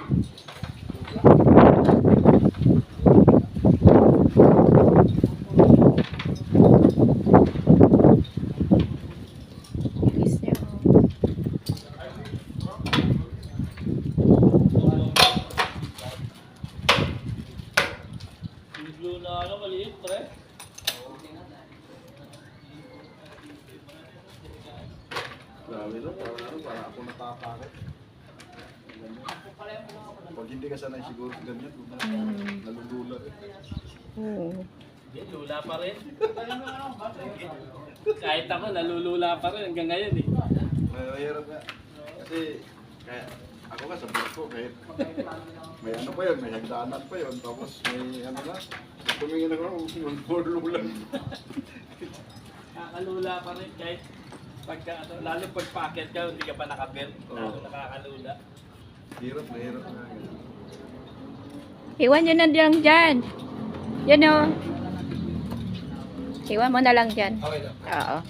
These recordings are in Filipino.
Bilis niya. Blue na ano, maliit, pre. Grabe no, para ako natakakit. Pag hindi ka sanay siguro ganyan, nalulula rin. Oo. Hindi, lula pa rin. Kahit ako, nalulula pa rin hanggang ngayon eh. Mahirap nga. Kasi, kaya, ako nga sa barko, kahit may ano pa yun, may hagdanan pa yun, tapos may ano na, tumingin ako, lula. Nakakalula pa rin kahit pagka, lalo pag packet ka, hindi ka pa nakabelt, lalo nakakalula. Hirap na hirap nga. Iwan nyo na lang dyan. Yan o. Iwan mo na lang dyan. Okay lang. Oo.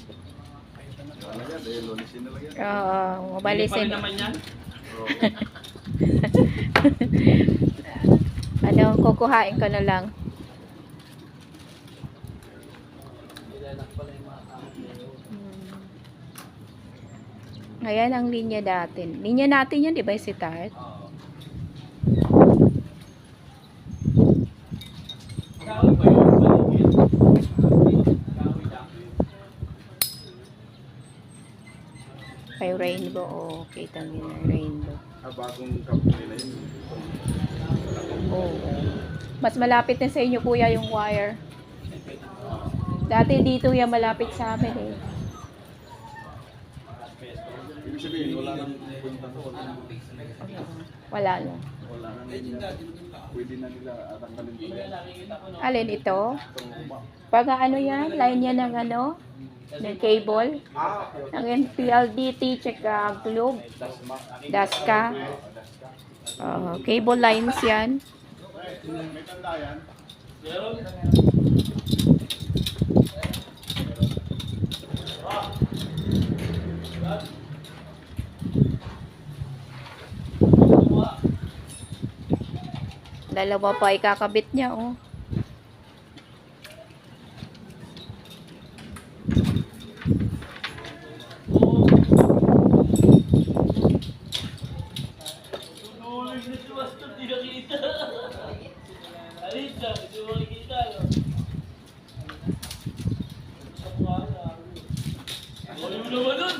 Ano yan, dahil lolisin na lang yan. Oo. Hindi pa Mabalisin. rin naman yan. Oo. Ano, kukuhain ko na lang. Nilalak pala yung mga tao. Ayan ang linya natin. Linya natin yan, di ba, si Tart? Oo. Kahoy ba yun? Paligid? Kahoy lang. Kay Rainbow. Oh, kita nyo na Rainbow. Bagong company na yun. Oo. Mas malapit na sa inyo, kuya, yung wire. Dati dito yan malapit sa amin eh. Ibig sabihin, wala nang punta doon. Wala na. Wala nang pwede na nila tanggalin ko yan. Alin ito? Pag ano yan, line yan ng ano? Ng cable. Ng NPLDT, tsaka globe. Daska. Cable lines yan. May tanda yan. Meron? Dalawa pa ikakabit niya, oh. Tunulig na si Basta, di nakita. Alis na, hindi mo nakikita. Ano mo naman nun?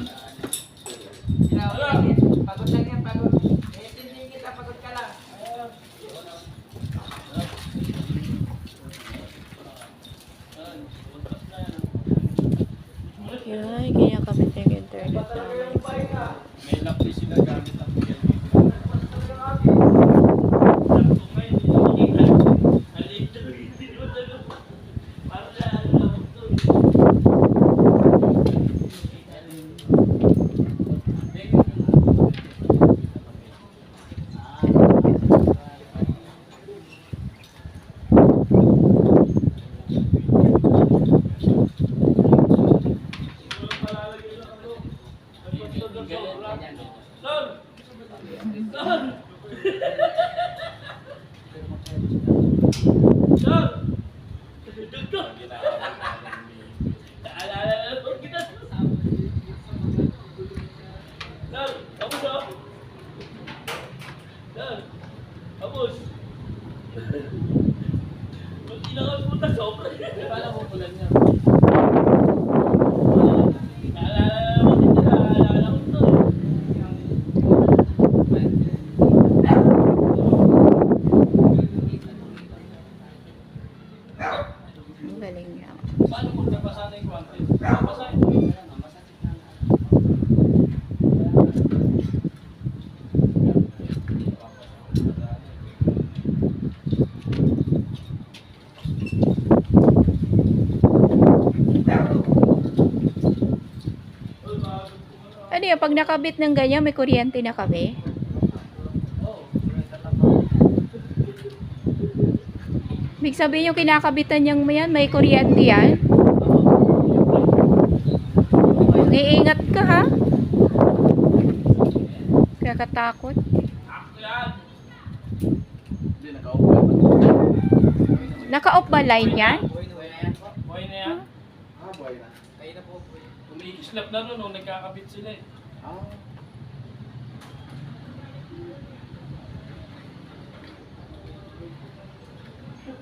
Pagod lang yan, pagod. Intindihin kita, pagod ka lang. Ay, kaya kabit yung internet namin. May lapis sila gamit ang PLDT. Ang galing niya. Paano kung nabasa na yung content? Babasahin mo yun. Ano yun, pag nakabit ng ganyan, may kuryente na kami? Ibig sabihin yung kinakabitan niyang yan, may kuryente yan? Iingat ka ha? Kakatakot. Yan. naka-off yan. Naka-off ba line yan? Buhay na yan. Buhay na. Umiislap na ron nung nagkakabit sila eh.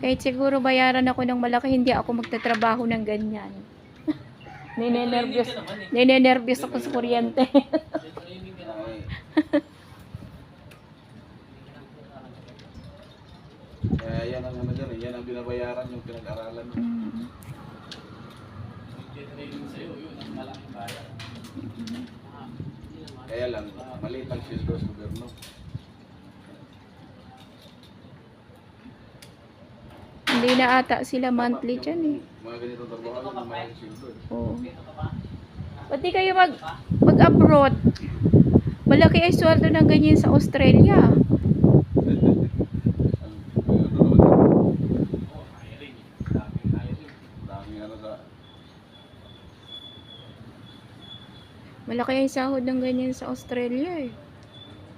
Kahit siguro bayaran ako ng malaki, hindi ako magtatrabaho ng ganyan. Ninenervyos. Training ka naman eh. Ninenervyos ako sa kuryente. Training ka naman. Kaya yan ang ano dyan, yan ang binabayaran yung pinag-aralan. Mm. Training sa'yo, yun ang malaking bayan. Kaya lang, maliit ang sweldo sa gobyerno. Hindi na ata sila monthly dyan eh. Mga ganitong trabaho, yun ang malaking sweldo eh. Oo. Pati kayo mag-abroad. Malaki ay sweldo ng ganyan sa Australia. Hiring. Daming hiring. Daming ano sa... Malaki ay sahod ng ganyan sa Australia eh.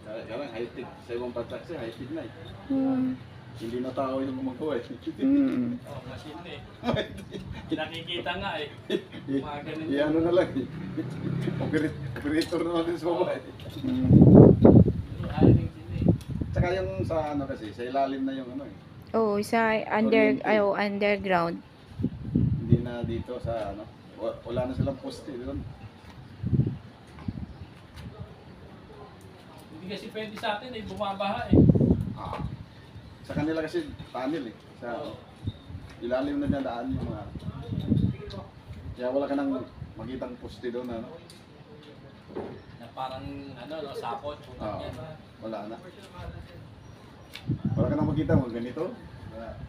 Kaya lang, high-tech. Sa ibang bansa kasi, high-tech na eh. Hmm. Hindi na tao yung gumagawa eh. Mm. Oh, machine na eh. Nakikita nga eh. Mga ganun. Ano na lang eh. Operator na natin sa baba eh. Mm. Hiring sila eh. Tsaka yung sa ano kasi, sa ilalim na yung ano eh. Oo, sa underground. Hindi na dito sa ano. Wala na silang poste doon. Hindi kasi pwede sa atin eh. Bumabaha eh. Ah. Sa kanila kasi tunnel eh. Sa ilalim na daan yung mga... Kaya wala ka nang makitang poste doon ano. Na parang ano, no, sapot. Ah, Yan. wala na. Wala ka nang makita mo ganito.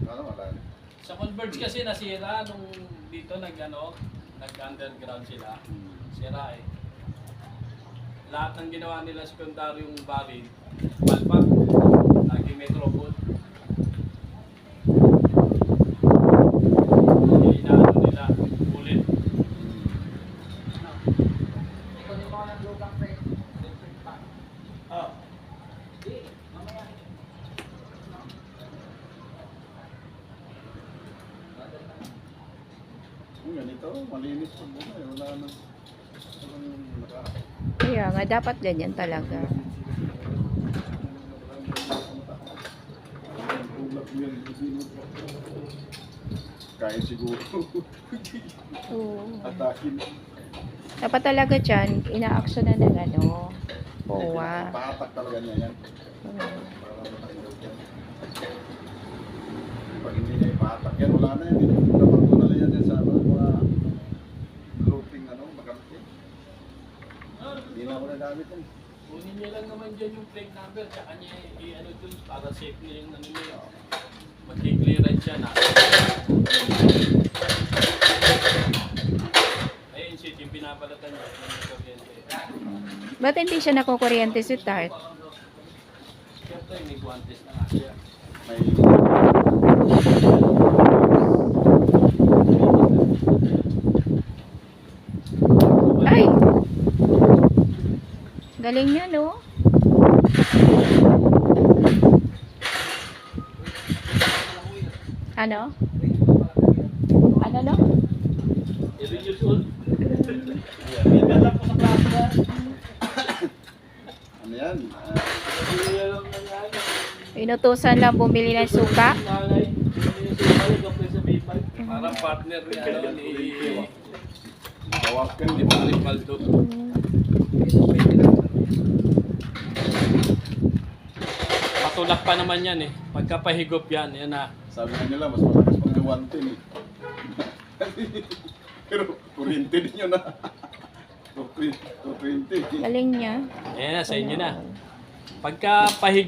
Wala na. Sa Converge kasi nasira nung dito nag-underground sila. Sira eh. Lahat ng ginawa nila sekundaryong bari, palpak, naging metropol. Kaya inaano nila, ulit. Ah. Ganito, malinis pa muna eh. Wala na. Walang naka... Kaya nga, dapat ganyan talaga. Kahit siguro. Oo. Atakin. Dapat talaga dyan, ina-action na ng ano, POA. Pahatak talaga niya yan. Oo. Para matanggal yan. Pag hindi niya ipahatak yan, wala na yan. Dapat ko na yan yan sa mga looping makamit. Hindi na ako nagamit yan. Kunin niya lang naman dyan yung plate number, tsaka niya i-ano dun para safe niya yung ano niya. Mag-clearance siya na. Ayun, shit, yung pinabalatan niya. Yung kuryente. Ba't hindi siya nakukuryente si Tart? Siyempre, may guantes na nga siya. May... Ay! Galing niya, no? Ano? Ano, no? 11 years old. May dala ko sa plaza. Ano yan? Hindi alam na yan. Inutusan lang bumili ng suka. Nanay, yung sumali, kapre sa Bipal. Parang partner ni ano, ni... Tawakan Ni Maring Baldo. Patulak pa naman yan eh. Pagkapahigop yan, yan na. Sabi nga nila, mas malakas pang yung 110 eh. Pero kuryente din yun ah. 220. Galing niya. Ayan na, sa inyo na. Pagkapahigop